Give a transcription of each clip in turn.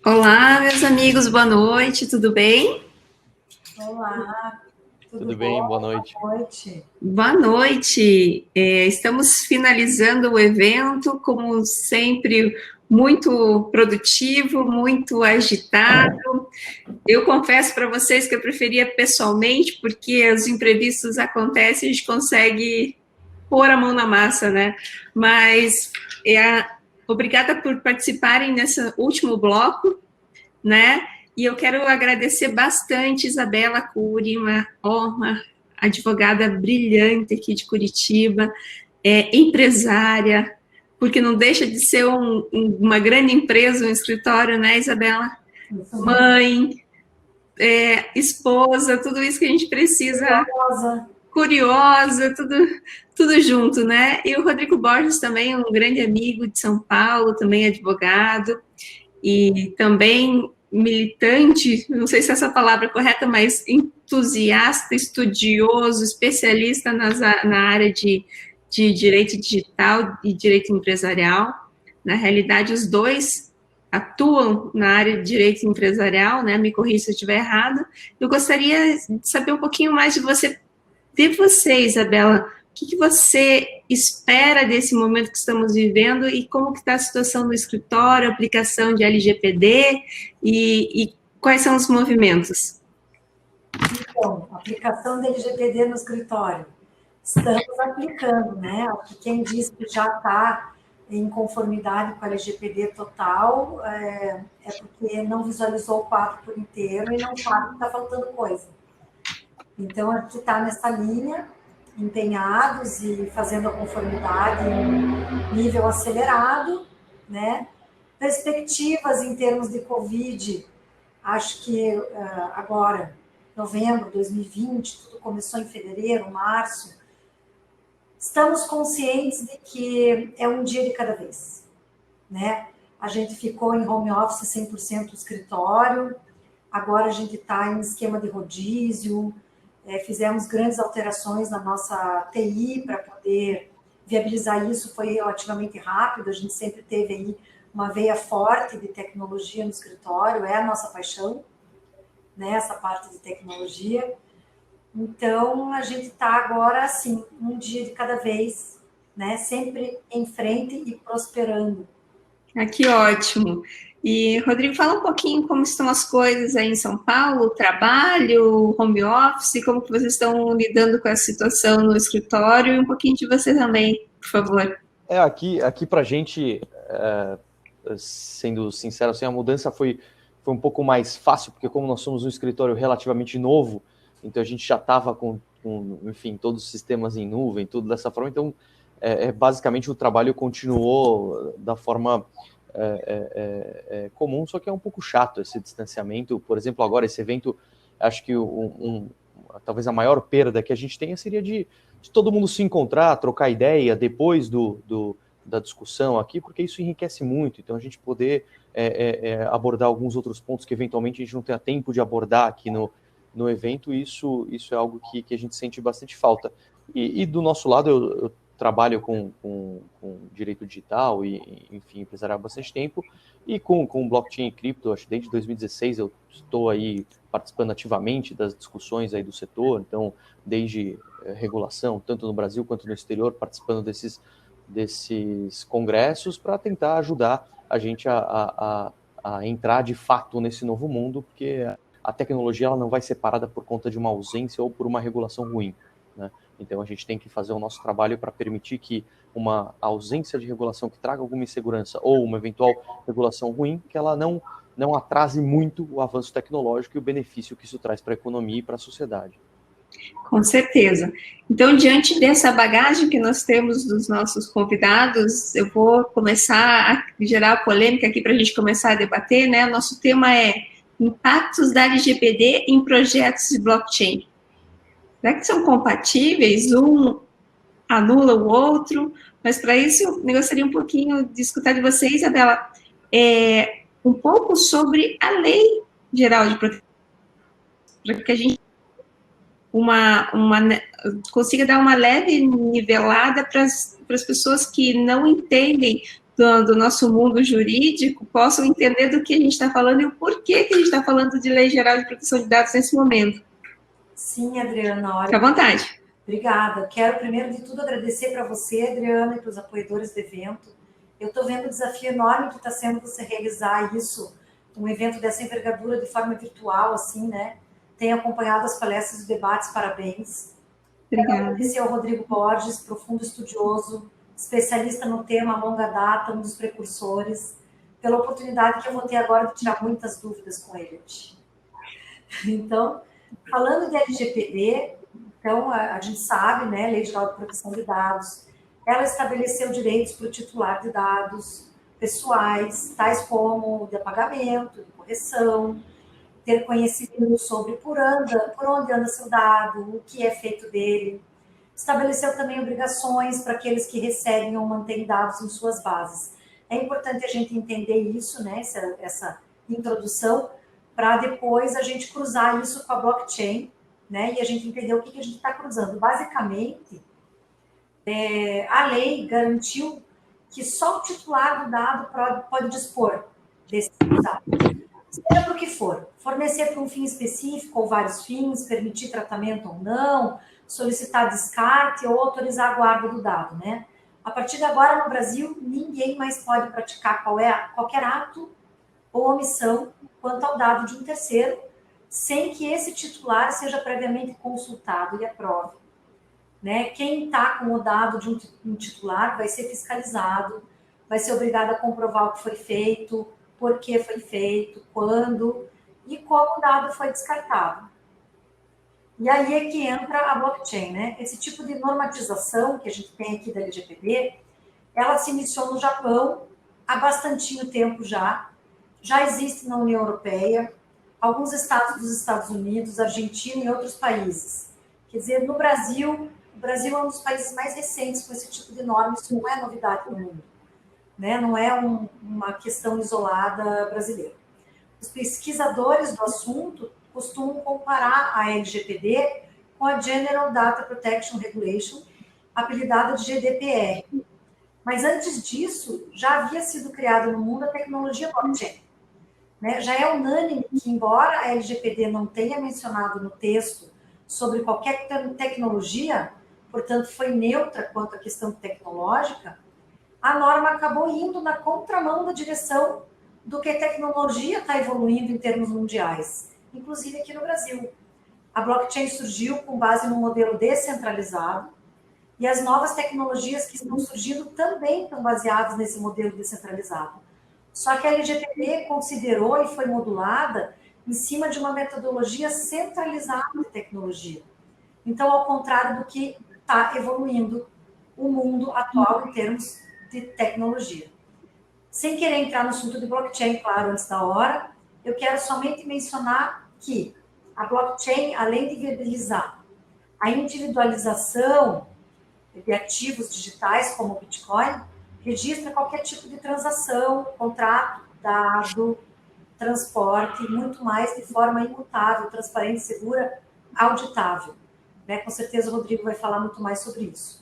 Olá, meus amigos, boa noite, tudo bem? Olá, tudo Tudo bem? bom? Boa noite. Boa noite. Boa noite. Estamos finalizando o evento, como sempre, muito produtivo, muito agitado. Eu confesso para vocês que eu preferia pessoalmente, porque os imprevistos acontecem, a gente consegue pôr a mão na massa, né? Mas obrigada por participarem nesse último bloco, né? E eu quero agradecer bastante Isabela Cury, uma advogada brilhante aqui de Curitiba, empresária, porque não deixa de ser uma grande empresa, um escritório, né, Isabela? Mãe, esposa, tudo isso que a gente precisa, curiosa, tudo junto, né? E o Rodrigo Borges também, um grande amigo de São Paulo, também advogado, e também militante, não sei se essa palavra é correta, mas entusiasta, estudioso, especialista na área de direito digital e direito empresarial. Na realidade, os dois atuam na área de direito empresarial, né? Me corrija se eu estiver errado. Eu gostaria de saber um pouquinho mais de você, Isabela. O que você espera desse momento que estamos vivendo e como que está a situação no escritório, a aplicação de LGPD e quais são os movimentos? Então, aplicação da LGPD no escritório. Estamos aplicando, né? Quem diz que já está em conformidade com a LGPD total é porque não visualizou o quadro por inteiro e não sabe que está faltando coisa. Então, a gente está nessa linha, empenhados e fazendo a conformidade em nível acelerado, né? Perspectivas em termos de Covid, acho que agora, novembro de 2020, tudo começou em fevereiro, março, estamos conscientes de que é um dia de cada vez, né? A gente ficou em home office 100% do escritório, agora a gente está em esquema de rodízio, fizemos grandes alterações na nossa TI para poder viabilizar isso, foi relativamente rápido, a gente sempre teve aí uma veia forte de tecnologia no escritório, é a nossa paixão, né, essa parte de tecnologia. Então, a gente está agora, assim, um dia de cada vez, né, sempre em frente e prosperando. Ah, que ótimo. E, Rodrigo, fala um pouquinho como estão as coisas aí em São Paulo, trabalho, home office, como que vocês estão lidando com essa situação no escritório e um pouquinho de você também, por favor. Aqui para a gente, sendo sincero, assim, a mudança foi um pouco mais fácil, porque como nós somos um escritório relativamente novo, então a gente já estava com, enfim, todos os sistemas em nuvem, tudo dessa forma, então basicamente o trabalho continuou da forma comum, só que é um pouco chato esse distanciamento. Por exemplo, agora esse evento, acho que talvez a maior perda que a gente tenha seria de todo mundo se encontrar, trocar ideia depois da discussão aqui, porque isso enriquece muito, então a gente poder abordar alguns outros pontos que eventualmente a gente não tenha tempo de abordar aqui no evento, isso é algo que a gente sente bastante falta. E do nosso lado, eu trabalho com direito digital e, enfim, empresarial há bastante tempo, e com blockchain e cripto, acho que desde 2016 eu estou aí participando ativamente das discussões aí do setor, então, desde regulação, tanto no Brasil quanto no exterior, participando desses congressos para tentar ajudar a gente a entrar de fato nesse novo mundo, porque a tecnologia ela não vai ser parada por conta de uma ausência ou por uma regulação ruim, né? Então a gente tem que fazer o nosso trabalho para permitir que uma ausência de regulação que traga alguma insegurança ou uma eventual regulação ruim, que ela não atrase muito o avanço tecnológico e o benefício que isso traz para a economia e para a sociedade. Com certeza. Então, diante dessa bagagem que nós temos dos nossos convidados, eu vou começar a gerar polêmica aqui para a gente começar a debater, né? Nosso tema é impactos da LGPD em projetos de blockchain. Será que são compatíveis? Um anula o outro? Mas para isso, eu gostaria um pouquinho de escutar de você, Isabela, um pouco sobre a Lei Geral de Proteção, para que a gente consiga dar uma leve nivelada para as pessoas que não entendem do nosso mundo jurídico possam entender do que a gente está falando e o porquê que a gente está falando de Lei Geral de Proteção de Dados nesse momento. Sim, Adriana. Olha, fica à vontade. Obrigada. Quero, primeiro de tudo, agradecer para você, Adriana, e para os apoiadores do evento. Eu estou vendo o desafio enorme que está sendo você realizar isso, um evento dessa envergadura de forma virtual, assim, né? Tenho acompanhado as palestras e debates, parabéns. Obrigada. Quero agradecer ao Rodrigo Borges, profundo estudioso, especialista no tema, longa data, um dos precursores, pela oportunidade que eu vou ter agora de tirar muitas dúvidas com ele. Então, falando de LGPD, então, a gente sabe, né, Lei Geral de Proteção de Dados, ela estabeleceu direitos para o titular de dados pessoais, tais como de apagamento, de correção, ter conhecimento sobre por onde anda seu dado, o que é feito dele. Estabeleceu também obrigações para aqueles que recebem ou mantêm dados em suas bases. É importante a gente entender isso, né, essa introdução, para depois a gente cruzar isso com a blockchain, né, e a gente entender o que a gente está cruzando. Basicamente, a lei garantiu que só o titular do dado pode dispor desse dado. Seja para o que for, fornecer para um fim específico ou vários fins, permitir tratamento ou não, solicitar descarte ou autorizar a guarda do dado, né? A partir de agora, no Brasil, ninguém mais pode praticar qualquer ato ou omissão quanto ao dado de um terceiro, sem que esse titular seja previamente consultado e aprove. Né? Quem está com o dado de um titular vai ser fiscalizado, vai ser obrigado a comprovar o que foi feito, por que foi feito, quando e como o dado foi descartado. E aí é que entra a blockchain, né? Esse tipo de normatização que a gente tem aqui da LGPD, ela se iniciou no Japão há bastantinho tempo já existe na União Europeia, alguns estados dos Estados Unidos, Argentina e outros países. Quer dizer, no Brasil, o Brasil é um dos países mais recentes com esse tipo de norma, isso não é novidade no mundo. Né? Não é uma questão isolada brasileira. Os pesquisadores do assunto costumam comparar a LGPD com a General Data Protection Regulation, apelidada de GDPR. Mas antes disso, já havia sido criada no mundo a tecnologia blockchain. Né? Já é unânime que, embora a LGPD não tenha mencionado no texto sobre qualquer tecnologia, portanto foi neutra quanto à questão tecnológica, a norma acabou indo na contramão da direção do que a tecnologia está evoluindo em termos mundiais, inclusive aqui no Brasil. A blockchain surgiu com base num modelo descentralizado e as novas tecnologias que estão surgindo também estão baseadas nesse modelo descentralizado. Só que a LGPD considerou e foi modulada em cima de uma metodologia centralizada de tecnologia. Então, ao contrário do que está evoluindo o mundo atual em termos de tecnologia. Sem querer entrar no assunto de blockchain, claro, antes da hora, eu quero somente mencionar que a blockchain, além de viabilizar a individualização de ativos digitais, como o Bitcoin, registra qualquer tipo de transação, contrato, dado, transporte, e muito mais de forma imutável, transparente, segura, auditável. Né? Com certeza o Rodrigo vai falar muito mais sobre isso.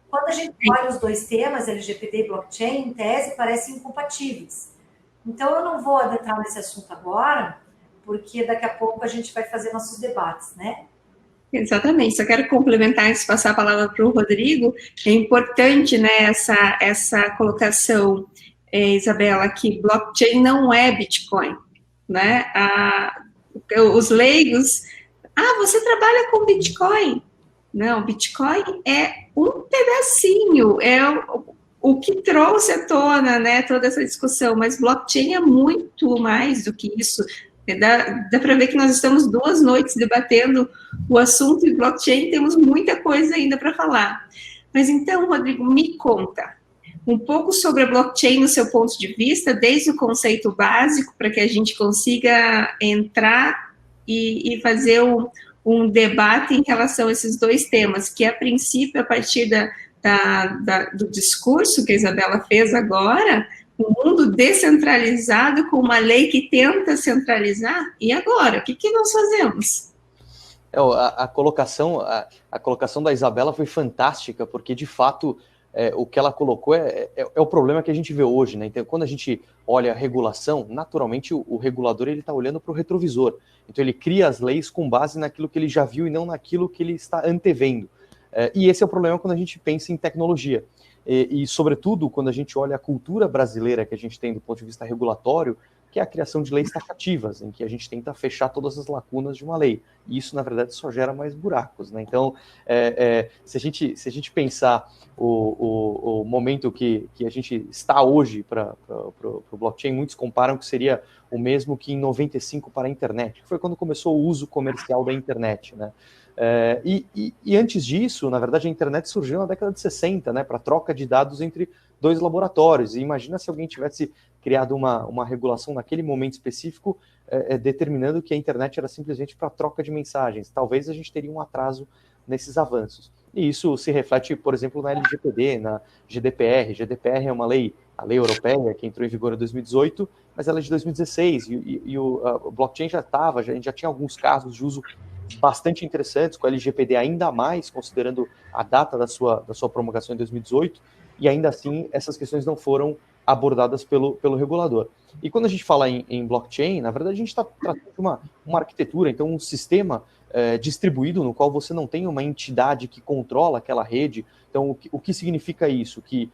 Quando a gente olha os dois temas, LGPD e blockchain, em tese, parecem incompatíveis. Então, eu não vou adentrar nesse assunto agora, porque daqui a pouco a gente vai fazer nossos debates, né? Exatamente, só quero complementar antes de passar a palavra para o Rodrigo. É importante, né, essa colocação, Isabela, que blockchain não é Bitcoin, né? Os leigos, você trabalha com Bitcoin? Não, Bitcoin é um pedacinho, é o que trouxe à tona, né, toda essa discussão, mas blockchain é muito mais do que isso. Dá para ver que nós estamos 2 noites debatendo o assunto e blockchain, temos muita coisa ainda para falar. Mas então, Rodrigo, me conta um pouco sobre a blockchain no seu ponto de vista, desde o conceito básico, para que a gente consiga entrar e fazer um debate em relação a esses dois temas, que a princípio, a partir do discurso que a Isabela fez agora, um mundo descentralizado com uma lei que tenta centralizar, e agora? O que nós fazemos? A colocação da Isabela foi fantástica, porque, de fato, o que ela colocou é o problema que a gente vê hoje, né? Então, quando a gente olha a regulação, naturalmente o regulador ele está olhando para o retrovisor. Então, ele cria as leis com base naquilo que ele já viu e não naquilo que ele está antevendo. E esse é o problema quando a gente pensa em tecnologia. E, sobretudo, quando a gente olha a cultura brasileira que a gente tem do ponto de vista regulatório, que é a criação de leis taxativas, em que a gente tenta fechar todas as lacunas de uma lei. E isso, na verdade, só gera mais buracos, né? Então, se a gente pensar o momento que a gente está hoje para o blockchain, muitos comparam que seria o mesmo que em 95 para a internet, que foi quando começou o uso comercial da internet, né? E antes disso, na verdade, a internet surgiu na década de 60, né, para troca de dados entre dois laboratórios. E imagina se alguém tivesse criado uma regulação naquele momento específico, determinando que a internet era simplesmente para troca de mensagens. Talvez a gente teria um atraso nesses avanços. E isso se reflete, por exemplo, na LGPD, na GDPR. GDPR é a lei europeia que entrou em vigor em 2018, mas ela é de 2016, e o blockchain a gente já tinha alguns casos de uso bastante interessantes, com a LGPD ainda mais, considerando a data da sua promulgação em 2018, e ainda assim essas questões não foram abordadas pelo regulador. E quando a gente fala em blockchain, na verdade a gente está tratando de uma arquitetura, então um sistema distribuído no qual você não tem uma entidade que controla aquela rede. Então o que significa isso? Que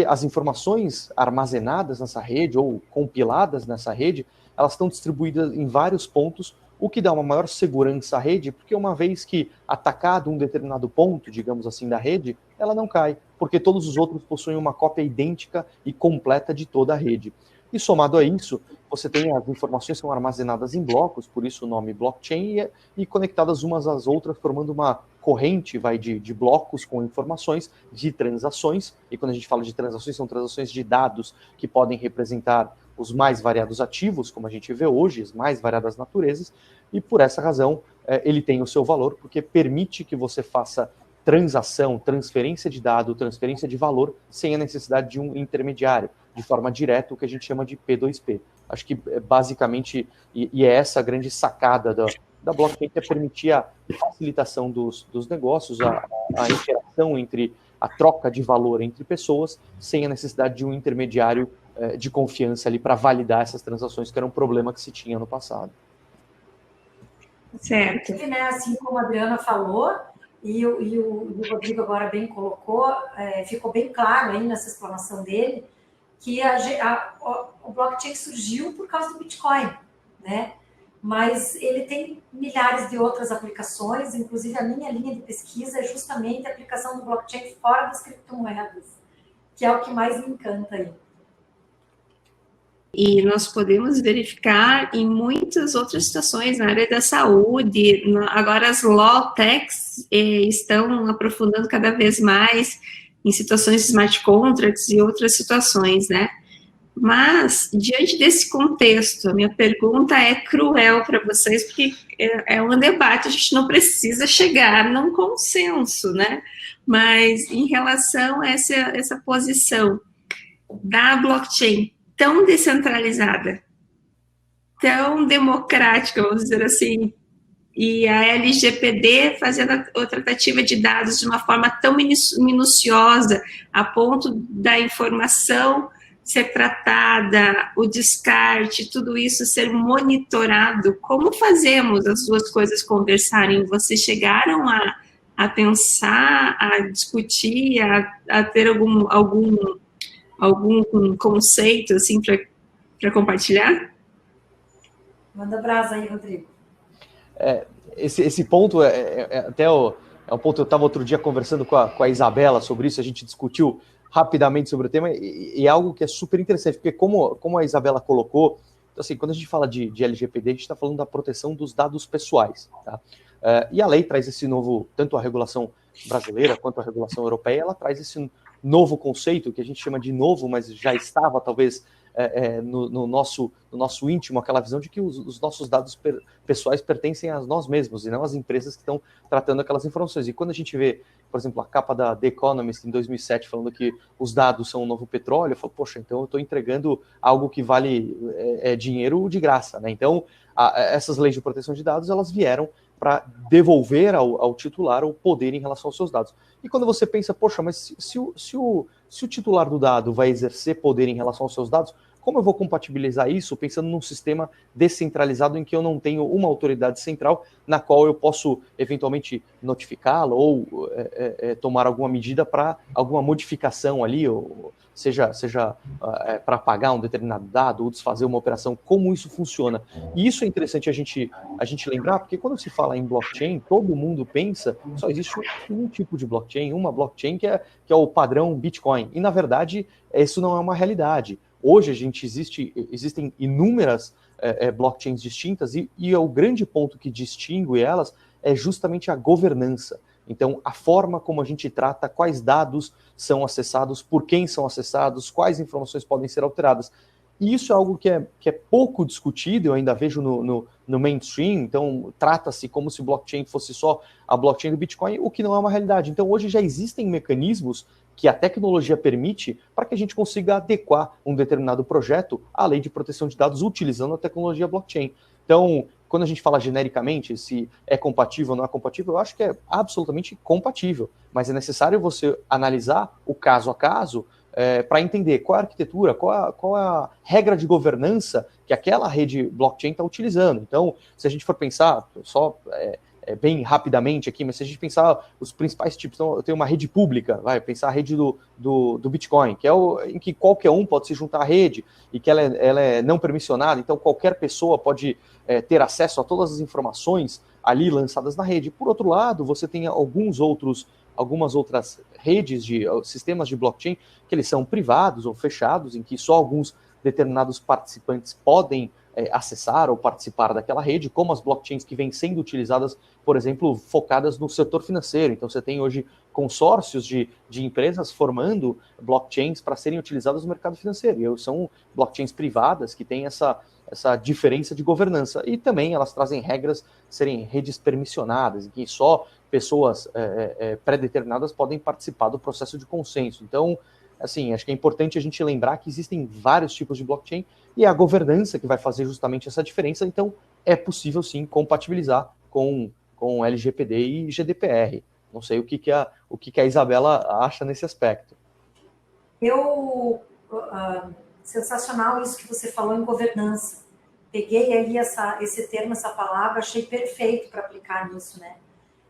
as informações armazenadas nessa rede ou compiladas nessa rede, elas estão distribuídas em vários pontos, o que dá uma maior segurança à rede, porque uma vez que atacado um determinado ponto, digamos assim, da rede, ela não cai, porque todos os outros possuem uma cópia idêntica e completa de toda a rede. E somado a isso, você tem as informações que são armazenadas em blocos, por isso o nome blockchain, e conectadas umas às outras, formando uma corrente de blocos com informações de transações, e quando a gente fala de transações, são transações de dados que podem representar os mais variados ativos, como a gente vê hoje, as mais variadas naturezas, e por essa razão ele tem o seu valor, porque permite que você faça transação, transferência de dado, transferência de valor, sem a necessidade de um intermediário, de forma direta, o que a gente chama de P2P. Acho que basicamente, e é essa a grande sacada da blockchain, que é permitir a facilitação dos negócios, a interação entre a troca de valor entre pessoas, sem a necessidade de um intermediário de confiança ali para validar essas transações, que era um problema que se tinha no passado. Certo. Né, assim como a Adriana falou, e o Rodrigo agora bem colocou, ficou bem claro aí nessa explanação dele, que o blockchain surgiu por causa do Bitcoin, né? Mas ele tem milhares de outras aplicações, inclusive a minha linha de pesquisa é justamente a aplicação do blockchain fora das criptomoedas, que é o que mais me encanta aí. E nós podemos verificar em muitas outras situações, na área da saúde, agora as law techs estão aprofundando cada vez mais em situações de smart contracts e outras situações, né? Mas, diante desse contexto, a minha pergunta é cruel para vocês, porque é um debate, a gente não precisa chegar num consenso, né? Mas, em relação a essa posição da blockchain tão descentralizada, tão democrática, vamos dizer assim, e a LGPD fazendo a tratativa de dados de uma forma tão minuciosa, a ponto da informação ser tratada, o descarte, tudo isso ser monitorado. Como fazemos as duas coisas conversarem? Vocês chegaram a pensar, a discutir, a ter algum conceito assim para compartilhar? Manda brasa aí, Rodrigo. Esse ponto até um ponto. Eu estava outro dia conversando com a Isabela sobre isso, a gente discutiu rapidamente sobre o tema, e é algo que é super interessante, porque como a Isabela colocou, então, assim, quando a gente fala de LGPD, a gente está falando da proteção dos dados pessoais, tá? E a lei traz esse novo, tanto a regulação brasileira quanto a regulação europeia, ela traz esse novo conceito, que a gente chama de novo, mas já estava talvez no nosso íntimo, aquela visão de que os nossos dados pessoais pertencem a nós mesmos e não às empresas que estão tratando aquelas informações. E quando a gente vê, por exemplo, a capa da The Economist em 2007 falando que os dados são o novo petróleo, eu falo, poxa, então eu estou entregando algo que vale dinheiro de graça, né? Então, essas leis de proteção de dados, elas vieram para devolver ao titular o poder em relação aos seus dados. E quando você pensa, poxa, mas se o titular do dado vai exercer poder em relação aos seus dados, como eu vou compatibilizar isso pensando num sistema descentralizado em que eu não tenho uma autoridade central na qual eu posso eventualmente notificá-lo ou tomar alguma medida para alguma modificação ali, ou seja para apagar um determinado dado ou desfazer uma operação, como isso funciona. E isso é interessante a gente lembrar, porque quando se fala em blockchain, todo mundo pensa, só existe um tipo de blockchain, uma blockchain que é o padrão Bitcoin. E, na verdade, isso não é uma realidade. Hoje existem inúmeras blockchains distintas e o grande ponto que distingue elas é justamente a governança. Então, a forma como a gente trata quais dados são acessados, por quem são acessados, quais informações podem ser alteradas. E isso é algo que é pouco discutido, eu ainda vejo no mainstream, então trata-se como se blockchain fosse só a blockchain do Bitcoin, o que não é uma realidade. Então, hoje já existem mecanismos que a tecnologia permite para que a gente consiga adequar um determinado projeto à lei de proteção de dados utilizando a tecnologia blockchain. Então, quando a gente fala genericamente se é compatível ou não é compatível, eu acho que é absolutamente compatível, mas é necessário você analisar o caso a caso para entender qual é a arquitetura, qual é a regra de governança que aquela rede blockchain está utilizando. Então, se a gente for pensar, bem rapidamente aqui, mas se a gente pensar os principais tipos, então eu tenho uma rede pública, vai pensar a rede do Bitcoin, que é em que qualquer um pode se juntar à rede e que ela é não permissionada, então qualquer pessoa pode ter acesso a todas as informações ali lançadas na rede. Por outro lado, você tem algumas outras redes de sistemas de blockchain que eles são privados ou fechados, em que só alguns determinados participantes podem acessar ou participar daquela rede, como as blockchains que vêm sendo utilizadas, por exemplo, focadas no setor financeiro. Então, você tem hoje consórcios de empresas formando blockchains para serem utilizadas no mercado financeiro. E são blockchains privadas que têm essa diferença de governança. E também elas trazem regras serem redes permissionadas, em que só pessoas pré-determinadas podem participar do processo de consenso. Então, assim, acho que é importante a gente lembrar que existem vários tipos de blockchain e é a governança que vai fazer justamente essa diferença. Então, é possível, sim, compatibilizar com LGPD e GDPR. Não sei o que a Isabela acha nesse aspecto. Sensacional isso que você falou em governança. Peguei ali esse termo, essa palavra, achei perfeito para aplicar nisso, né?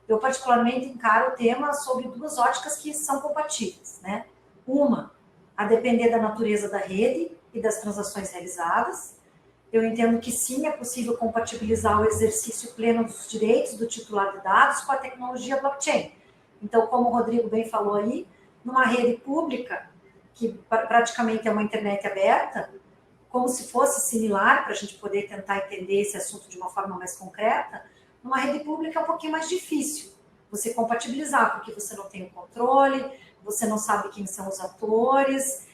Eu particularmente encaro o tema sobre duas óticas que são compatíveis, né? Uma, a depender da natureza da rede e das transações realizadas. Eu entendo que sim, é possível compatibilizar o exercício pleno dos direitos do titular de dados com a tecnologia blockchain. Então, como o Rodrigo bem falou aí, numa rede pública, que praticamente é uma internet aberta, como se fosse similar, para a gente poder tentar entender esse assunto de uma forma mais concreta, numa rede pública é um pouquinho mais difícil você compatibilizar, porque você não tem o controle, você não sabe quem são os atores,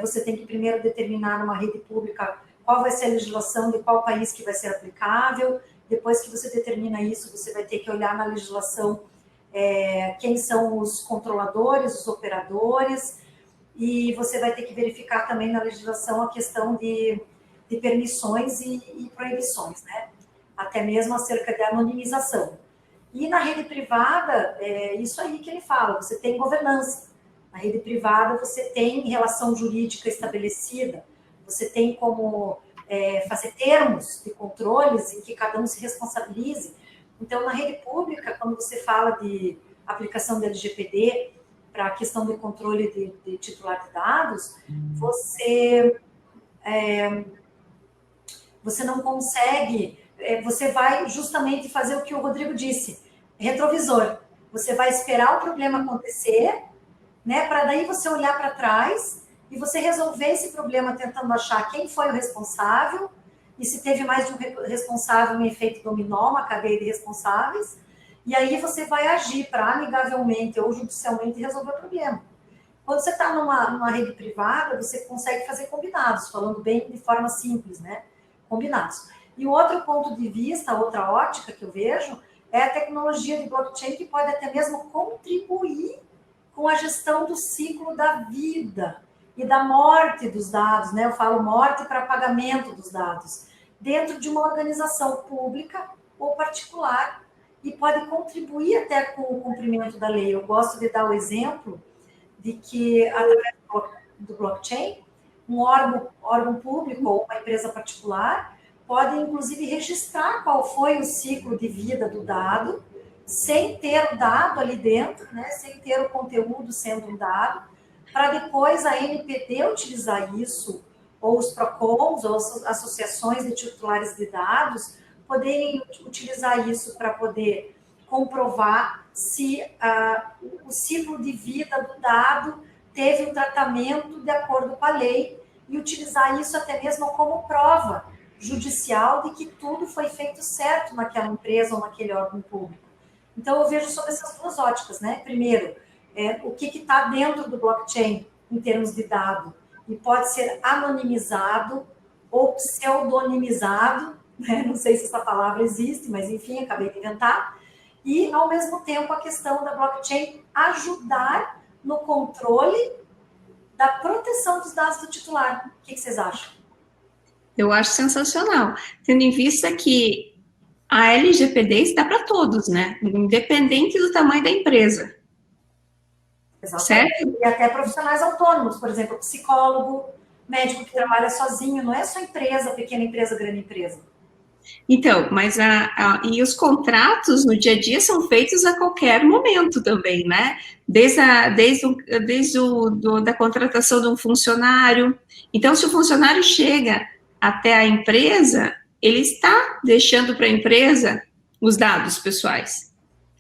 você tem que primeiro determinar numa rede pública qual vai ser a legislação de qual país que vai ser aplicável. Depois que você determina isso, você vai ter que olhar na legislação quem são os controladores, os operadores, e você vai ter que verificar também na legislação a questão de permissões e proibições, né? Até mesmo acerca de anonimização. E na rede privada, é isso aí que ele fala, você tem governança. Na rede privada, você tem relação jurídica estabelecida, você tem como fazer termos de controles em que cada um se responsabilize. Então, na rede pública, quando você fala de aplicação do LGPD para a questão de controle de titular de dados, você não consegue, você vai justamente fazer o que o Rodrigo disse, retrovisor. Você vai esperar o problema acontecer, né, para daí você olhar para trás e você resolver esse problema tentando achar quem foi o responsável e se teve mais de um responsável, um efeito dominó, uma cadeia de responsáveis, e aí você vai agir para amigavelmente ou judicialmente resolver o problema. Quando você está numa rede privada, você consegue fazer combinados, falando bem de forma simples, né? Combinados. E o outro ponto de vista, outra ótica que eu vejo, é a tecnologia de blockchain que pode até mesmo contribuir com a gestão do ciclo da vida e da morte dos dados, né? Eu falo morte para pagamento dos dados, dentro de uma organização pública ou particular, e pode contribuir até com o cumprimento da lei. Eu gosto de dar o exemplo de que, através do blockchain, um órgão público ou uma empresa particular pode, inclusive, registrar qual foi o ciclo de vida do dado, sem ter o dado ali dentro, né, sem ter o conteúdo sendo um dado, para depois a NPD utilizar isso, ou os PROCONs, ou as associações de titulares de dados, poderem utilizar isso para poder comprovar se o ciclo de vida do dado teve um tratamento de acordo com a lei e utilizar isso até mesmo como prova judicial de que tudo foi feito certo naquela empresa ou naquele órgão público. Então, eu vejo sobre essas duas óticas, né? Primeiro, o que está dentro do blockchain em termos de dado e pode ser anonimizado ou pseudonimizado, né? Não sei se essa palavra existe, mas enfim, acabei de inventar. E, ao mesmo tempo, a questão da blockchain ajudar no controle da proteção dos dados do titular. O que vocês acham? Eu acho sensacional, tendo em vista que a LGPD está para todos, né? Independente do tamanho da empresa. Exatamente. Certo? E até profissionais autônomos, por exemplo, psicólogo, médico que trabalha sozinho, não é só empresa, pequena empresa, grande empresa. Então, mas e os contratos no dia a dia são feitos a qualquer momento também, né? Desde da contratação de um funcionário. Então, se o funcionário chega até a empresa, ele está deixando para a empresa os dados pessoais.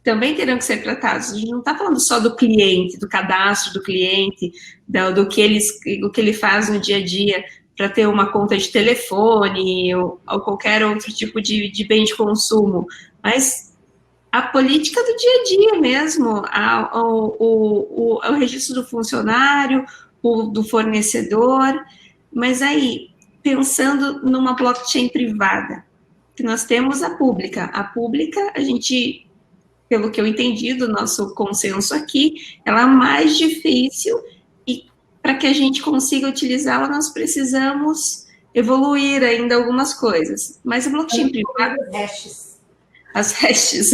Também terão que ser tratados. A gente não está falando só do cliente, do cadastro do cliente, do que ele faz no dia a dia para ter uma conta de telefone ou qualquer outro tipo de bem de consumo, mas a política do dia a dia mesmo, o registro do funcionário, do fornecedor, mas aí, pensando numa blockchain privada, que nós temos a pública, a gente, pelo que eu entendi do nosso consenso aqui, ela é mais difícil e para que a gente consiga utilizá-la, nós precisamos evoluir ainda algumas coisas. Mas a blockchain privada... As hashes.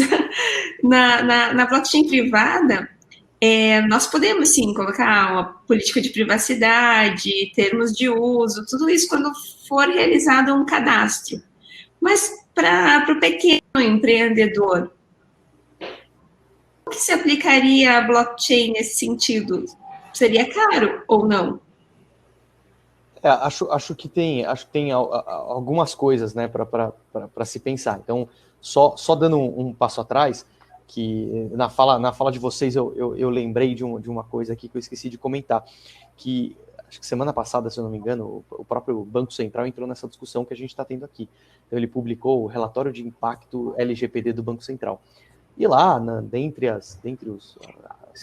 Na blockchain privada, nós podemos, sim, colocar uma política de privacidade, termos de uso, tudo isso quando for realizado um cadastro. Mas para o pequeno empreendedor, o que se aplicaria a blockchain nesse sentido? Seria caro ou não? Acho que tem algumas coisas, né, para se pensar. Então, só dando um passo atrás, que na fala de vocês eu lembrei de uma coisa aqui que eu esqueci de comentar, que acho que semana passada, se eu não me engano, o próprio Banco Central entrou nessa discussão que a gente está tendo aqui. Então, ele publicou o relatório de impacto LGPD do Banco Central. E lá, dentre as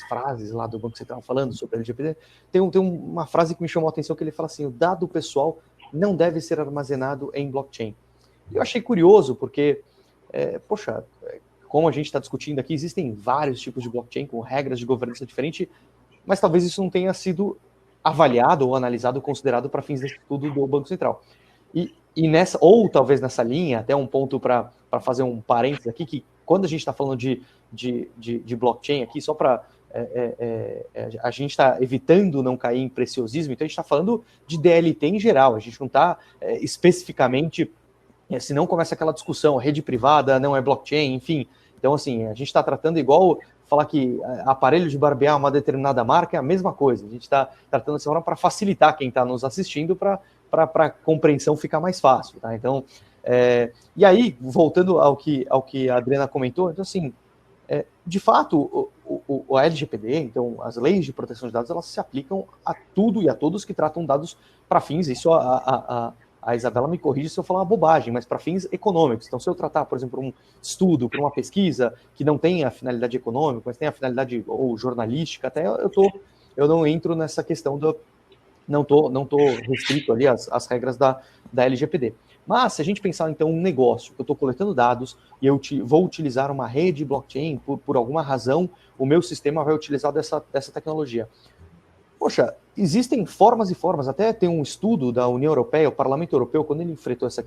frases lá do Banco Central falando sobre a LGPD, tem uma frase que me chamou a atenção, que ele fala assim: o dado pessoal não deve ser armazenado em blockchain. E eu achei curioso, porque, como a gente está discutindo aqui, existem vários tipos de blockchain com regras de governança diferentes, mas talvez isso não tenha sido avaliado ou analisado, considerado para fins de estudo do Banco Central. E nessa, ou talvez nessa linha, até um ponto para fazer um parênteses aqui, que quando a gente está falando de blockchain aqui, só para a gente está evitando não cair em preciosismo, então a gente está falando de DLT em geral, a gente não está especificamente, senão começa aquela discussão, rede privada não é blockchain, enfim. Então, assim, a gente está tratando igual falar que aparelho de barbear uma determinada marca é a mesma coisa, a gente está tratando dessa forma para facilitar quem está nos assistindo, para a compreensão ficar mais fácil, tá? Então, e aí, voltando ao que a Adriana comentou, então, assim, de fato, a LGPD, então, as leis de proteção de dados, elas se aplicam a tudo e a todos que tratam dados para fins, isso a Isabela me corrige se eu falar uma bobagem, mas para fins econômicos. Então, se eu tratar, por exemplo, um estudo, por uma pesquisa que não tem a finalidade econômica, mas tem a finalidade ou jornalística, até eu não entro nessa questão não tô restrito ali às regras da LGPD. Mas, se a gente pensar, então, um negócio, eu estou coletando dados e eu vou utilizar uma rede blockchain, por alguma razão, o meu sistema vai utilizar dessa tecnologia. Poxa, existem formas e formas, até tem um estudo da União Europeia, o Parlamento Europeu, quando ele enfrentou essa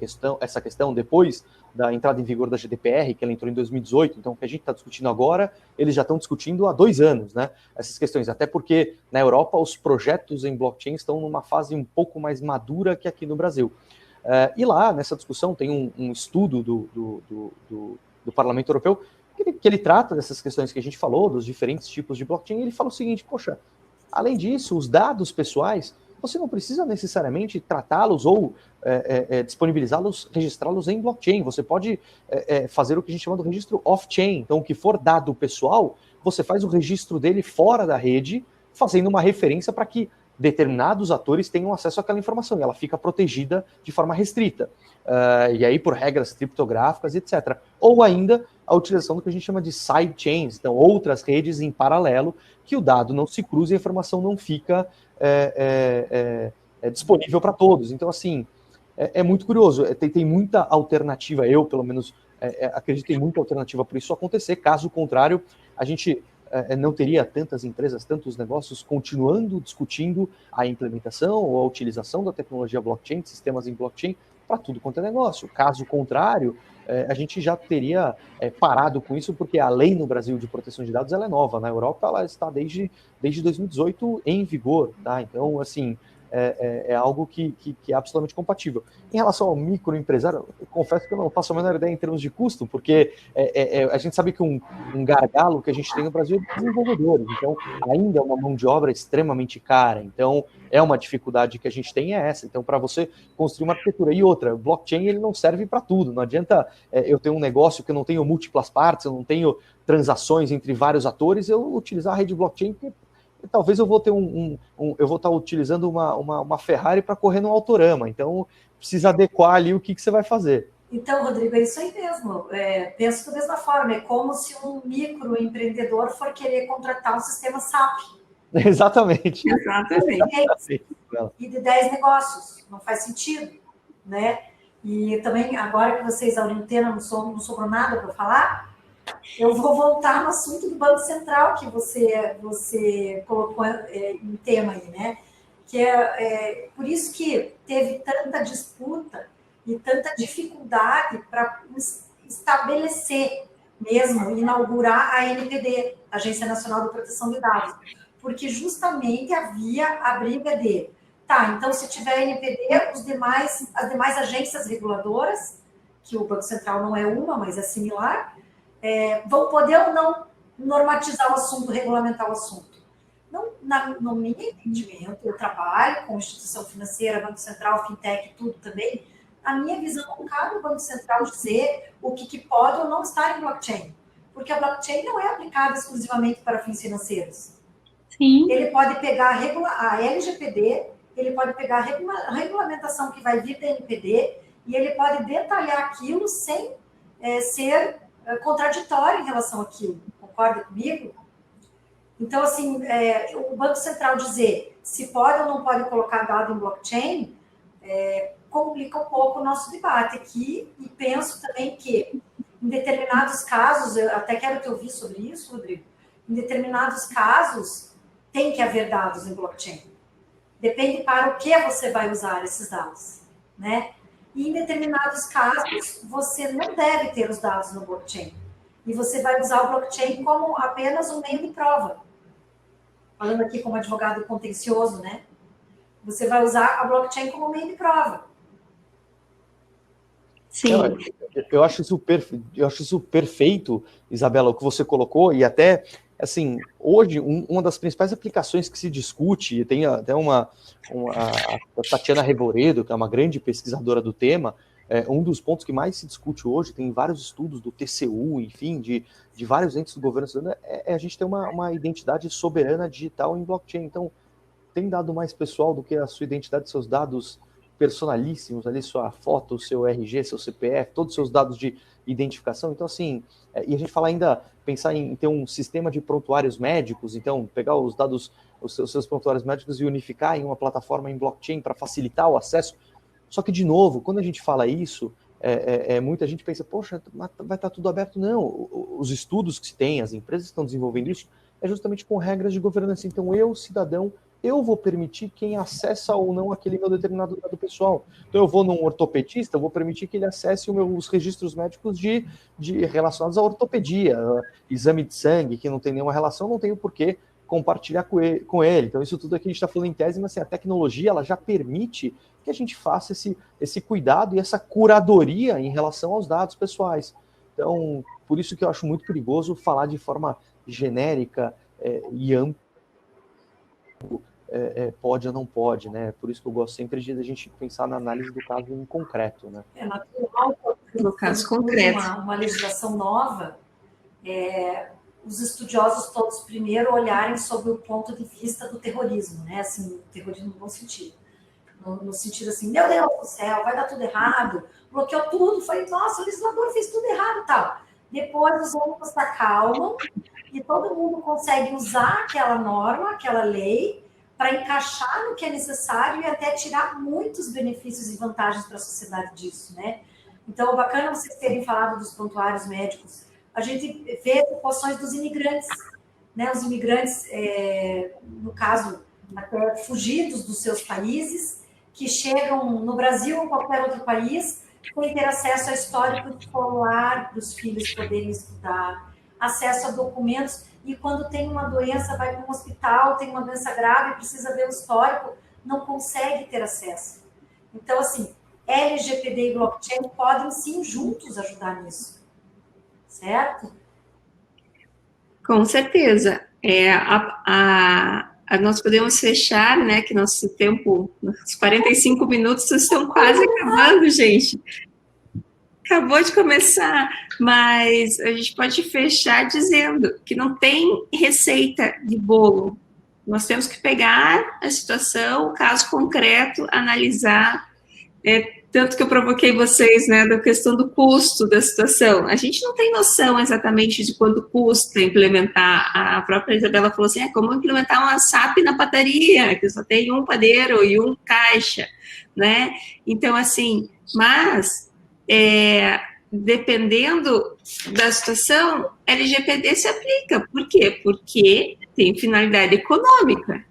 questão depois da entrada em vigor da GDPR, que ela entrou em 2018, então o que a gente está discutindo agora, eles já estão discutindo há 2 anos, né, essas questões, até porque na Europa os projetos em blockchain estão numa fase um pouco mais madura que aqui no Brasil. E lá, nessa discussão, tem um estudo do Parlamento Europeu que ele trata dessas questões que a gente falou, dos diferentes tipos de blockchain, e ele fala o seguinte, poxa, além disso, os dados pessoais, você não precisa necessariamente tratá-los ou disponibilizá-los, registrá-los em blockchain. Você pode fazer o que a gente chama do registro off-chain. Então, o que for dado pessoal, você faz o registro dele fora da rede, fazendo uma referência para que determinados atores tenham acesso àquela informação, e ela fica protegida de forma restrita. E aí por regras criptográficas, etc. Ou ainda a utilização do que a gente chama de sidechains, então outras redes em paralelo, que o dado não se cruza e a informação não fica disponível para todos. Então, assim, é muito curioso, tem muita alternativa, eu pelo menos acredito que tem muita alternativa para isso acontecer, caso contrário, a gente não teria tantas empresas, tantos negócios continuando discutindo a implementação ou a utilização da tecnologia blockchain, de sistemas em blockchain, para tudo quanto é negócio. Caso contrário, a gente já teria parado com isso, porque a lei no Brasil de proteção de dados ela é nova. Na Europa, ela está desde 2018 em vigor. Tá? Então, assim, é algo que é absolutamente compatível. Em relação ao microempresário, eu confesso que eu não faço a menor ideia em termos de custo, porque a gente sabe que um gargalo que a gente tem no Brasil é desenvolvedores, então ainda é uma mão de obra extremamente cara, então é uma dificuldade que a gente tem essa. Então, para você construir uma arquitetura e outra, blockchain ele não serve para tudo, não adianta eu ter um negócio que eu não tenho múltiplas partes, eu não tenho transações entre vários atores, eu utilizar a rede blockchain, porque talvez eu vou ter eu vou estar utilizando uma Ferrari para correr no Autorama, então precisa adequar ali o que você vai fazer. Então, Rodrigo, é isso aí mesmo. Penso da mesma forma, é como se um microempreendedor for querer contratar um sistema SAP. Exatamente. E de 10 negócios, não faz sentido, né? E também, agora que vocês, a Orientena, não sobrou nada para falar, eu vou voltar no assunto do Banco Central que você colocou em tema aí, né? Que por isso que teve tanta disputa e tanta dificuldade para estabelecer mesmo, inaugurar a ANPD, Agência Nacional de Proteção de Dados, porque justamente havia a briga de, tá, então se tiver ANPD, as demais agências reguladoras, que o Banco Central não é uma, mas é similar, vão poder ou não normatizar o assunto, regulamentar o assunto. Não, no meu entendimento, eu trabalho com instituição financeira, Banco Central, fintech, tudo também. A minha visão, não cabe o Banco Central dizer o que pode ou não estar em blockchain, porque a blockchain não é aplicada exclusivamente para fins financeiros. Sim. Ele pode pegar a LGPD, ele pode pegar a regulamentação que vai vir da NPD e ele pode detalhar aquilo sem ser contraditório em relação àquilo. Concorda comigo? Então, assim, o Banco Central dizer se pode ou não pode colocar dado em blockchain complica um pouco o nosso debate aqui, e penso também que, em determinados casos, eu até quero te ouvir sobre isso, Rodrigo, em determinados casos, tem que haver dados em blockchain. Depende para o que você vai usar esses dados, né? E em determinados casos, você não deve ter os dados no blockchain. E você vai usar o blockchain como apenas um meio de prova. Falando aqui como advogado contencioso, né? Você vai usar a blockchain como meio de prova. Sim. Eu acho isso perfeito, Isabela, o que você colocou, e até, assim, hoje, uma das principais aplicações que se discute, e tem até a Tatiana Revoredo, que é uma grande pesquisadora do tema, um dos pontos que mais se discute hoje, tem vários estudos do TCU, enfim, de vários entes do governo, a gente ter uma identidade soberana digital em blockchain. Então, tem dado mais pessoal do que a sua identidade, seus dados personalíssimos, ali sua foto, seu RG, seu CPF, todos os seus dados de identificação. Então, assim, e a gente fala ainda, pensar em ter um sistema de prontuários médicos, então, pegar os dados, os seus prontuários médicos e unificar em uma plataforma em blockchain para facilitar o acesso. Só que, de novo, quando a gente fala isso, muita gente pensa, poxa, vai estar tudo aberto. Não, os estudos que se tem, as empresas que estão desenvolvendo isso, é justamente com regras de governança. Então, eu, cidadão, eu vou permitir quem acessa ou não aquele meu determinado dado pessoal. Então eu vou num ortopedista, eu vou permitir que ele acesse os registros médicos de relacionados à ortopedia, exame de sangue, que não tem nenhuma relação, não tenho por que compartilhar com ele. Então isso tudo aqui a gente está falando em tese, mas assim, a tecnologia ela já permite que a gente faça esse cuidado e essa curadoria em relação aos dados pessoais. Então, por isso que eu acho muito perigoso falar de forma genérica e ampla, pode ou não pode, né? Por isso que eu gosto sempre de a gente pensar na análise do caso em concreto, né? É natural, no caso concreto. Uma legislação nova, os estudiosos todos primeiro olharem sob o ponto de vista do terrorismo, né? Assim, o terrorismo no bom sentido. No sentido assim, meu Deus do céu, vai dar tudo errado, bloqueou tudo, foi, nossa, o legislador fez tudo errado e tal. Depois os outros se acalmam e todo mundo consegue usar aquela norma, aquela lei, para encaixar no que é necessário e até tirar muitos benefícios e vantagens para a sociedade disso, né? Então, bacana vocês terem falado dos prontuários médicos. A gente vê populações dos imigrantes, né? Os imigrantes, no caso, até fugidos dos seus países, que chegam no Brasil ou em qualquer outro país, sem ter acesso a histórico escolar para os filhos poderem estudar, acesso a documentos, e quando tem uma doença, vai para um hospital, tem uma doença grave, precisa ver o histórico, não consegue ter acesso. Então, assim, LGPD e blockchain podem sim juntos ajudar nisso, certo? Com certeza. Nós podemos fechar, né, que nosso tempo, os 45 minutos estão quase acabando, gente. Acabou de começar, mas a gente pode fechar dizendo que não tem receita de bolo. Nós temos que pegar a situação, o caso concreto, analisar, tanto que eu provoquei vocês, né, da questão do custo da situação. A gente não tem noção exatamente de quanto custa implementar. A própria Isabela falou assim, como implementar uma SAP na padaria, que só tem um padeiro e um caixa, né? Então, assim, mas... dependendo da situação, LGPD se aplica. Por quê? Porque tem finalidade econômica.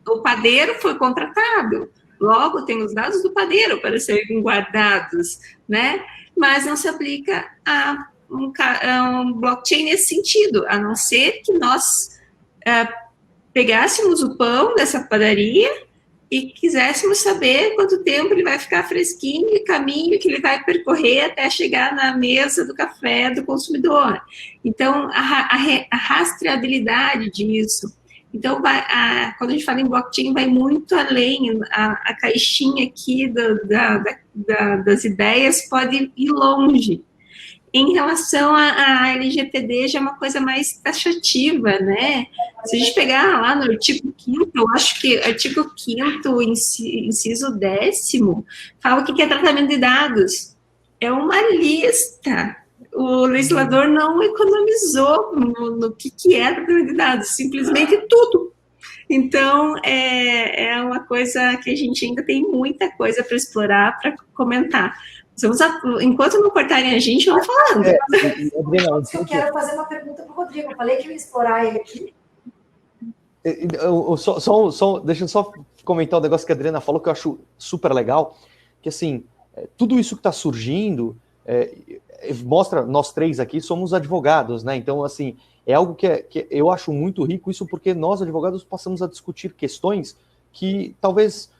O padeiro foi contratado, logo tem os dados do padeiro para serem guardados, né? Mas não se aplica a um blockchain nesse sentido, a não ser que nós pegássemos o pão dessa padaria e quiséssemos saber quanto tempo ele vai ficar fresquinho e o caminho que ele vai percorrer até chegar na mesa do café do consumidor. Então, a rastreabilidade disso. Então, quando a gente fala em blockchain, vai muito além, a caixinha aqui das ideias pode ir longe. Em relação à LGPD, já é uma coisa mais taxativa, né? Se a gente pegar lá no artigo 5º, eu acho que artigo 5º, inciso 10º, fala o que é tratamento de dados. É uma lista. O legislador não economizou no que é tratamento de dados, simplesmente tudo. Então, é uma coisa que a gente ainda tem muita coisa para explorar, para comentar. Enquanto não cortarem a gente, vamos falando. Eu quero fazer uma pergunta para o Rodrigo. Eu falei que eu ia explorar ele aqui. Deixa eu só comentar um negócio que a Adriana falou que eu acho super legal, que assim, tudo isso que está surgindo mostra, nós três aqui somos advogados, né? Então, assim, é algo que eu acho muito rico, isso porque nós, advogados, passamos a discutir questões que talvez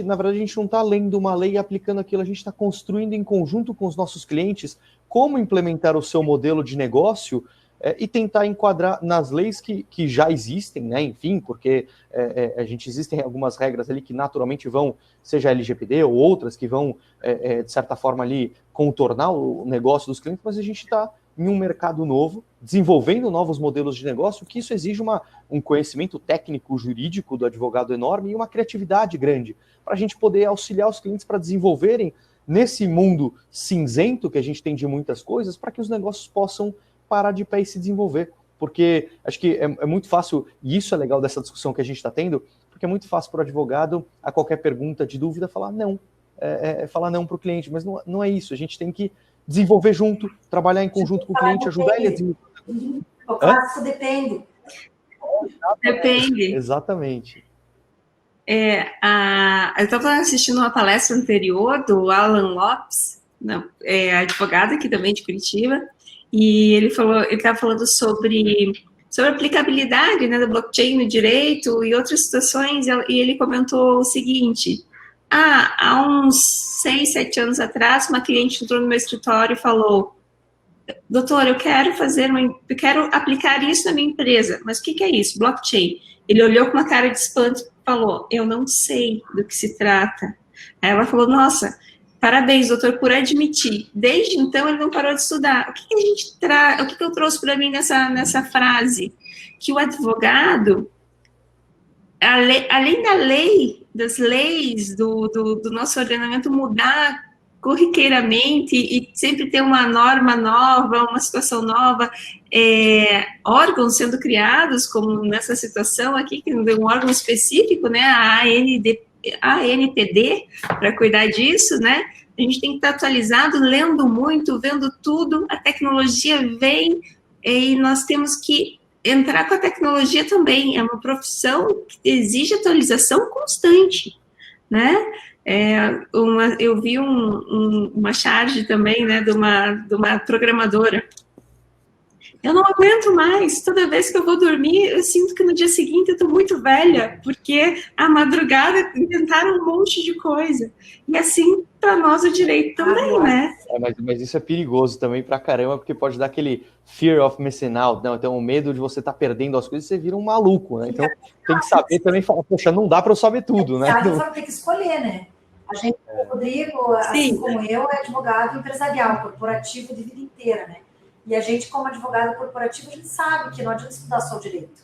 na verdade, a gente não está lendo uma lei e aplicando aquilo, a gente está construindo em conjunto com os nossos clientes como implementar o seu modelo de negócio e tentar enquadrar nas leis que já existem, né? Enfim, porque existem algumas regras ali que naturalmente vão, seja LGPD ou outras, que vão, de certa forma, ali contornar o negócio dos clientes, mas a gente está em um mercado novo, desenvolvendo novos modelos de negócio, que isso exige um conhecimento técnico, jurídico do advogado enorme e uma criatividade grande, para a gente poder auxiliar os clientes para desenvolverem nesse mundo cinzento que a gente tem de muitas coisas, para que os negócios possam parar de pé e se desenvolver. Porque acho que é muito fácil, e isso é legal dessa discussão que a gente está tendo, porque é muito fácil para o advogado, a qualquer pergunta de dúvida, falar não. Falar não para o cliente, mas não é isso, a gente tem que desenvolver junto, trabalhar em conjunto com o cliente, ajudar ele a desenvolver. O clássico depende. Depende. Exatamente. Eu estava assistindo uma palestra anterior do Alan Lopes, advogado aqui também de Curitiba, e ele estava falando sobre a aplicabilidade, né, da blockchain no direito e outras situações, e ele comentou o seguinte: há uns 6, 7 anos atrás, uma cliente entrou no meu escritório e falou: doutor, eu quero aplicar isso na minha empresa, mas o que é isso? Blockchain. Ele olhou com uma cara de espanto e falou: eu não sei do que se trata. Aí ela falou: nossa, parabéns, doutor, por admitir. Desde então ele não parou de estudar. O que eu trouxe para mim nessa frase? Que o advogado, além das leis do nosso ordenamento mudar corriqueiramente e sempre ter uma norma nova, uma situação nova, órgãos sendo criados, como nessa situação aqui, que é um órgão específico, né, a ANPD, para cuidar disso, né? A gente tem que estar atualizado, lendo muito, vendo tudo, a tecnologia vem e nós temos que entrar com a tecnologia também. É uma profissão que exige atualização constante, né? Eu vi uma charge também, né, de uma programadora. Eu não aguento mais. Toda vez que eu vou dormir, eu sinto que no dia seguinte eu estou muito velha, porque à madrugada inventaram um monte de coisa. E assim, para nós, o direito também, né? Mas isso é perigoso também pra caramba, porque pode dar aquele fear of missing out, né? Então, o medo de você estar perdendo as coisas, você vira um maluco, né? Então, tem que saber também falar: poxa, não dá para eu saber tudo, né? Tem que escolher, né? A gente, o Rodrigo, assim como eu, é advogado empresarial, corporativo de vida inteira, né? E a gente, como advogado corporativo, a gente sabe que não adianta estudar só o direito.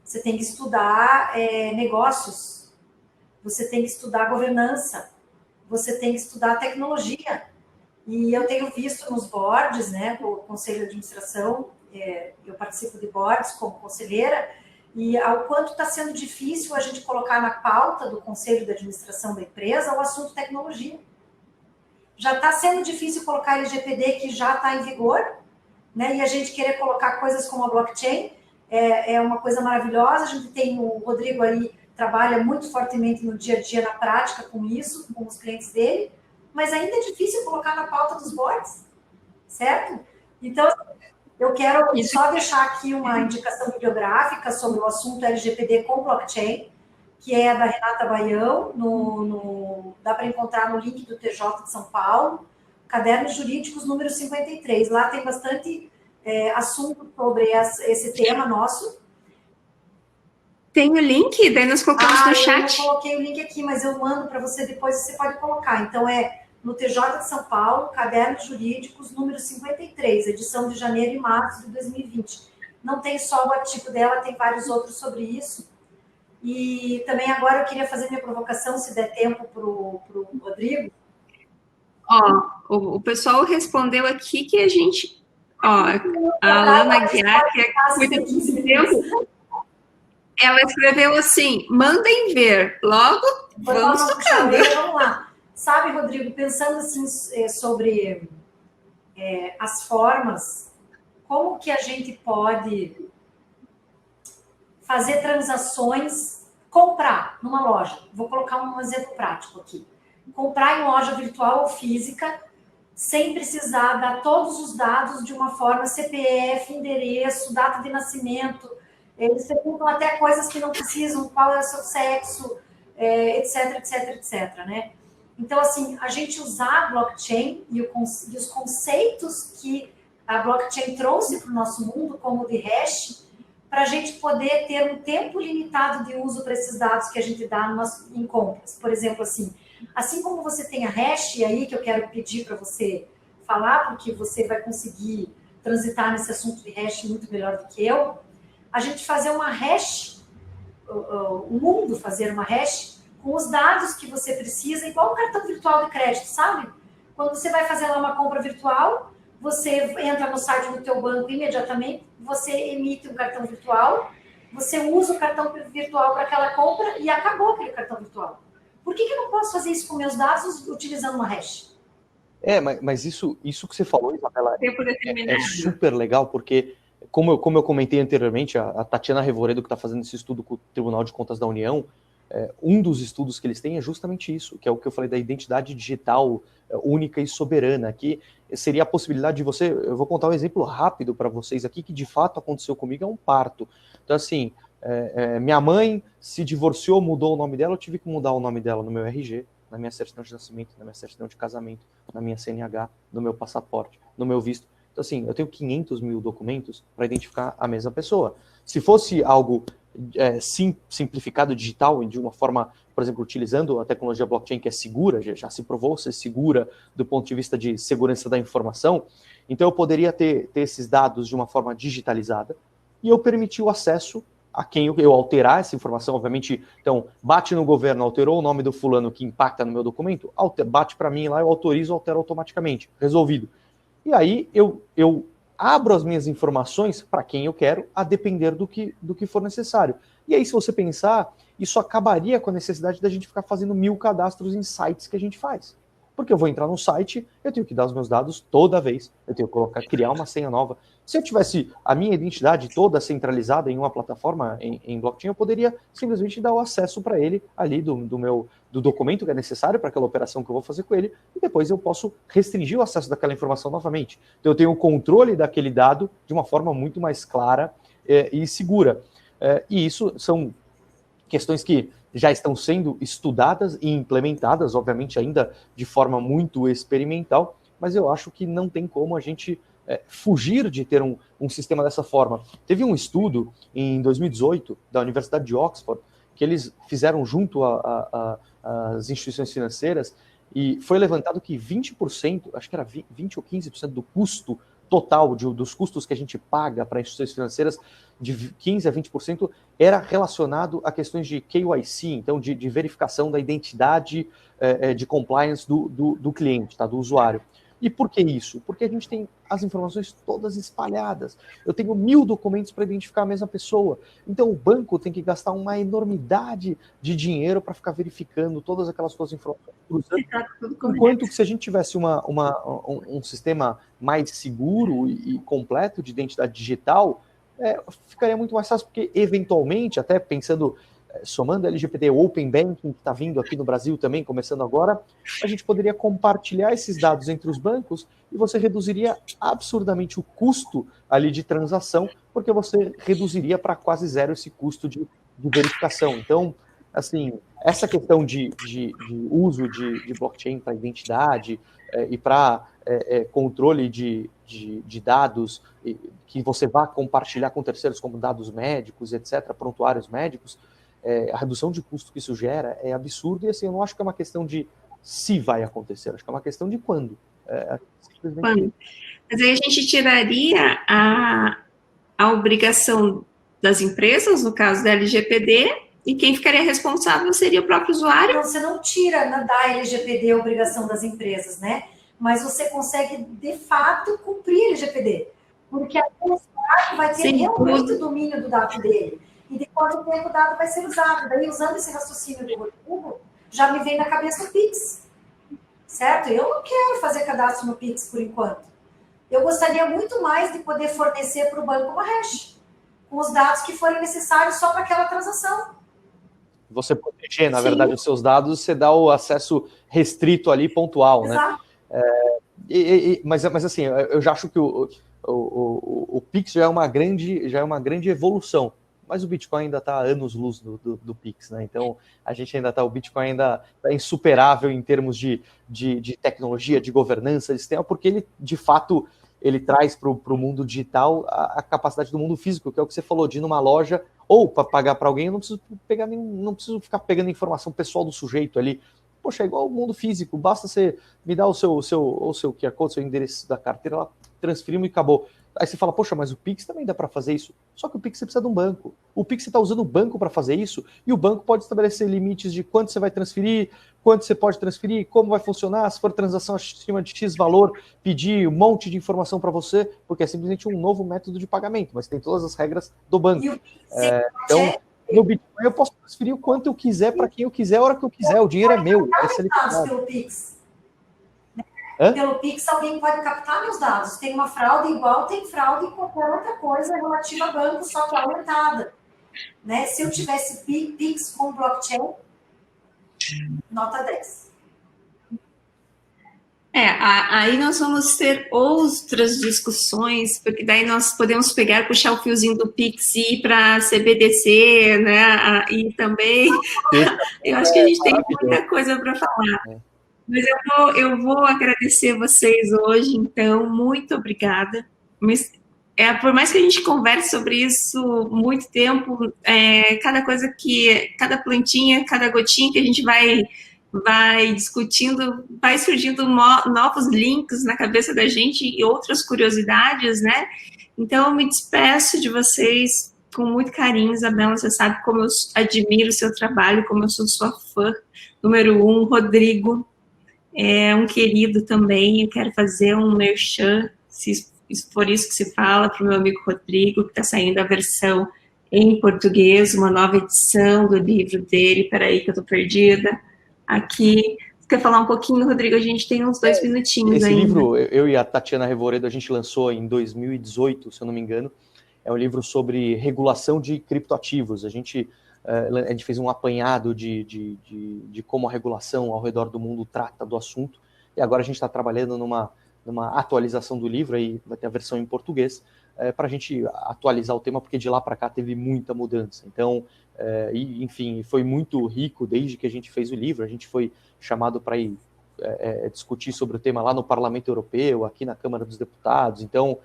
Você tem que estudar negócios, você tem que estudar governança, você tem que estudar tecnologia. E eu tenho visto nos boards, né, o Conselho de Administração, eu participo de boards como conselheira, e ao quanto está sendo difícil a gente colocar na pauta do Conselho de Administração da empresa o assunto tecnologia. Já está sendo difícil colocar LGPD, que já está em vigor, né? E a gente querer colocar coisas como a blockchain é uma coisa maravilhosa. A gente tem o Rodrigo aí, trabalha muito fortemente no dia a dia, na prática, com isso, com os clientes dele, mas ainda é difícil colocar na pauta dos boards, certo? Então, eu quero só deixar aqui uma indicação bibliográfica sobre o assunto LGPD com blockchain, que é da Renata Baião, dá para encontrar no link do TJ de São Paulo, Cadernos Jurídicos número 53. Lá tem bastante assunto sobre esse tema nosso. Tem o link? Daí nós colocamos no chat. Eu não coloquei o link aqui, mas eu mando para você depois, você pode colocar. Então, no TJ de São Paulo, Cadernos Jurídicos número 53, edição de janeiro e março de 2020. Não tem só o artigo dela, tem vários outros sobre isso. E também agora eu queria fazer minha provocação, se der tempo, para o Rodrigo. O pessoal respondeu aqui que a gente... a Alana Guiar, que cuida do tempo, ela escreveu assim: mandem ver, logo vamos tocando. Vamos lá. Sabe, Rodrigo, pensando assim sobre as formas, como que a gente pode fazer transações, comprar numa loja. Vou colocar um exemplo prático aqui. Comprar em loja virtual ou física, sem precisar dar todos os dados de uma forma, CPF, endereço, data de nascimento. Eles perguntam até coisas que não precisam, qual é o seu sexo, etc, etc, etc, né? Então, assim, a gente usar a blockchain e os conceitos que a blockchain trouxe para o nosso mundo, como o de hash, para a gente poder ter um tempo limitado de uso para esses dados que a gente dá em compras. Por exemplo, assim como você tem a hash aí, que eu quero pedir para você falar, porque você vai conseguir transitar nesse assunto de hash muito melhor do que eu, a gente fazer uma hash, o mundo fazer uma hash com os dados que você precisa, igual um cartão virtual de crédito, sabe? Quando você vai fazer lá uma compra virtual, você entra no site do teu banco imediatamente, você emite um cartão virtual, você usa o cartão virtual para aquela compra e acabou aquele cartão virtual. Por que eu não posso fazer isso com meus dados utilizando uma hash? Mas isso que você falou, Isabela, é super legal, porque como eu comentei anteriormente, a Tatiana Revoredo, que está fazendo esse estudo com o Tribunal de Contas da União, um dos estudos que eles têm é justamente isso, que é o que eu falei da identidade digital única e soberana, que seria a possibilidade de você... Eu vou contar um exemplo rápido para vocês aqui, que de fato aconteceu comigo, é um parto. Então, assim, minha mãe se divorciou, mudou o nome dela, eu tive que mudar o nome dela no meu RG, na minha certidão de nascimento, na minha certidão de casamento, na minha CNH, no meu passaporte, no meu visto. Então, assim, eu tenho 500 mil documentos para identificar a mesma pessoa. Se fosse algo simplificado digital, de uma forma, por exemplo, utilizando a tecnologia blockchain, que é segura, já se provou ser segura do ponto de vista de segurança da informação, então eu poderia ter esses dados de uma forma digitalizada e eu permitir o acesso a quem eu alterar essa informação, obviamente. Então, bate no governo, alterou o nome do fulano que impacta no meu documento, bate para mim lá, eu autorizo, altero automaticamente, resolvido. E aí eu abro as minhas informações para quem eu quero, a depender do que for necessário. E aí, se você pensar, isso acabaria com a necessidade da gente ficar fazendo 1000 cadastros em sites que a gente faz. Porque eu vou entrar no site, eu tenho que dar os meus dados toda vez, eu tenho que criar uma senha nova. Se eu tivesse a minha identidade toda centralizada em uma plataforma em blockchain, eu poderia simplesmente dar o acesso para ele ali do documento que é necessário para aquela operação que eu vou fazer com ele, e depois eu posso restringir o acesso daquela informação novamente. Então eu tenho o controle daquele dado de uma forma muito mais clara e segura. E isso são questões que já estão sendo estudadas e implementadas, obviamente ainda de forma muito experimental, mas eu acho que não tem como a gente fugir de ter um sistema dessa forma. Teve um estudo em 2018 da Universidade de Oxford, que eles fizeram junto às instituições financeiras, e foi levantado que 20%, acho que era 20 ou 15% do custo total dos custos que a gente paga para instituições financeiras, de 15% a 20%, era relacionado a questões de KYC, então de verificação da identidade de compliance do cliente, tá, do usuário. E por que isso? Porque a gente tem as informações todas espalhadas. Eu tenho 1000 documentos para identificar a mesma pessoa. Então o banco tem que gastar uma enormidade de dinheiro para ficar verificando todas aquelas suas informações. Enquanto que se a gente tivesse um sistema mais seguro e completo de identidade digital, ficaria muito mais fácil, porque eventualmente, até pensando, somando a LGPD, o Open Banking, que está vindo aqui no Brasil também, começando agora, a gente poderia compartilhar esses dados entre os bancos e você reduziria absurdamente o custo ali de transação, porque você reduziria para quase zero esse custo de verificação. Então, assim, essa questão de uso de blockchain para identidade e para controle de dados que você vá compartilhar com terceiros, como dados médicos, etc., prontuários médicos, a redução de custo que isso gera é absurdo, e assim, eu não acho que é uma questão de se vai acontecer, acho que é uma questão de quando. Quando? Mas aí a gente tiraria a obrigação das empresas, no caso da LGPD, e quem ficaria responsável seria o próprio usuário? Então, você não tira da LGPD a obrigação das empresas, né? Mas você consegue, de fato, cumprir a LGPD. Porque o usuário vai ter realmente o domínio do dado dele. E de quanto tempo o dado vai ser usado. Daí, usando esse raciocínio do Rodrigo, já me vem na cabeça o Pix. Certo? Eu não quero fazer cadastro no Pix por enquanto. Eu gostaria muito mais de poder fornecer para o banco uma hash, com os dados que forem necessários só para aquela transação. Você proteger, na verdade, os seus dados, você dá o acesso restrito ali, pontual, exato, né? Mas assim, eu já acho que o Pix já é uma grande evolução, mas o Bitcoin ainda está a anos-luz do Pix, né? Então, o Bitcoin ainda é insuperável em termos de tecnologia, de governança, de sistema, porque ele, de fato, ele traz para o mundo digital a capacidade do mundo físico, que é o que você falou, de ir numa loja, ou para pagar para alguém, eu não preciso ficar pegando informação pessoal do sujeito ali. Poxa, é igual o mundo físico, basta você me dar o seu QR Code, seu endereço da carteira, lá, transferimos e acabou. Aí você fala, poxa, mas o Pix também dá para fazer isso. Só que o Pix você precisa de um banco. O Pix você está usando o banco para fazer isso, e o banco pode estabelecer limites de quanto você vai transferir, quanto você pode transferir, como vai funcionar, se for transação acima de X valor, pedir um monte de informação para você, porque é simplesmente um novo método de pagamento, mas tem todas as regras do banco. Então, no Bitcoin eu posso transferir o quanto eu quiser, para quem eu quiser, a hora que eu quiser, o dinheiro é meu. Pelo Pix. Pelo Pix, alguém pode captar meus dados. Tem uma fraude igual, tem fraude em qualquer outra coisa relativa a banco, só que aumentada. Né? Se eu tivesse Pix com blockchain, nota 10. Aí nós vamos ter outras discussões, porque daí nós podemos pegar, puxar o fiozinho do Pix e ir para a CBDC, né? E também, eu acho que a gente tem muita coisa para falar. Mas eu vou agradecer vocês hoje, então, muito obrigada. Por mais que a gente converse sobre isso muito tempo, cada plantinha, cada gotinha que a gente vai discutindo, vai surgindo novos links na cabeça da gente e outras curiosidades, né? Então, eu me despeço de vocês com muito carinho, Isabela. Você sabe como eu admiro o seu trabalho, como eu sou sua fã número 1, Rodrigo. É um querido também. Eu quero fazer um merchan, se for isso que se fala, para o meu amigo Rodrigo, que está saindo a versão em português, uma nova edição do livro dele. Peraí que eu estou perdida. Aqui, você quer falar um pouquinho, Rodrigo? A gente tem uns 2 minutinhos Esse ainda. livro, eu e a Tatiana Revoredo, a gente lançou em 2018, se eu não me engano. É um livro sobre regulação de criptoativos. A gente fez um apanhado de como a regulação ao redor do mundo trata do assunto. E agora a gente está trabalhando numa atualização do livro, aí vai ter a versão em português, para a gente atualizar o tema, porque de lá para cá teve muita mudança. Então, enfim, foi muito rico desde que a gente fez o livro. A gente foi chamado para ir discutir sobre o tema lá no Parlamento Europeu, aqui na Câmara dos Deputados. Então,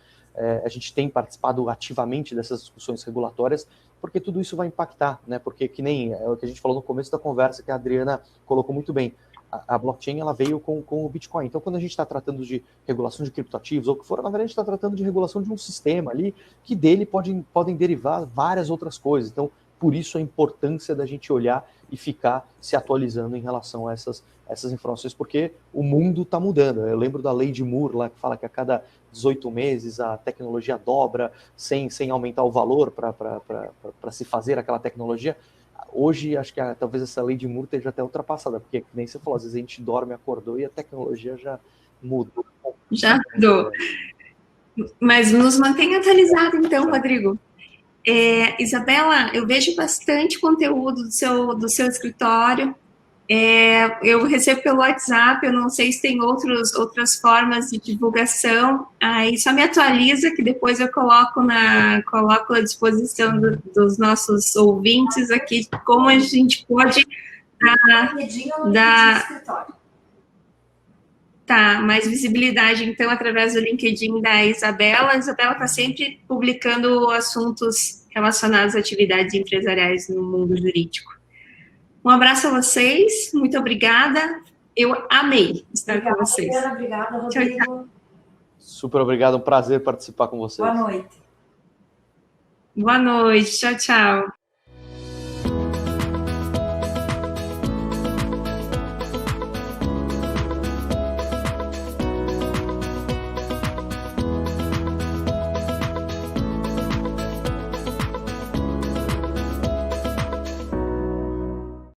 a gente tem participado ativamente dessas discussões regulatórias, porque tudo isso vai impactar, né? Porque que nem o que a gente falou no começo da conversa, que a Adriana colocou muito bem, a blockchain ela veio com o Bitcoin. Então, quando a gente está tratando de regulação de criptoativos, ou o que for, na verdade, a gente está tratando de regulação de um sistema ali, que dele podem derivar várias outras coisas. Então, por isso a importância da gente olhar e ficar se atualizando em relação a essas informações, porque o mundo está mudando. Eu lembro da lei de Moore, lá, que fala que a cada 18 meses a tecnologia dobra, sem aumentar o valor para se fazer aquela tecnologia. Hoje, acho que talvez essa lei de Moore esteja até ultrapassada, porque, nem você falou, às vezes a gente dorme, acordou e a tecnologia já mudou. Já mudou. Mas nos mantém atualizado, então, Rodrigo. Isabela, eu vejo bastante conteúdo do seu escritório. Eu recebo pelo WhatsApp, eu não sei se tem outras formas de divulgação. Aí só me atualiza, que depois eu coloco à disposição dos nossos ouvintes aqui como a gente pode dar mais visibilidade, então, através do LinkedIn da Isabela. A Isabela está sempre publicando assuntos relacionados a atividades empresariais no mundo jurídico. Um abraço a vocês, muito obrigada. Eu amei estar com vocês. Obrigada, Rodrigo. Tchau. Super obrigado, um prazer participar com vocês. Boa noite. Boa noite, tchau, tchau.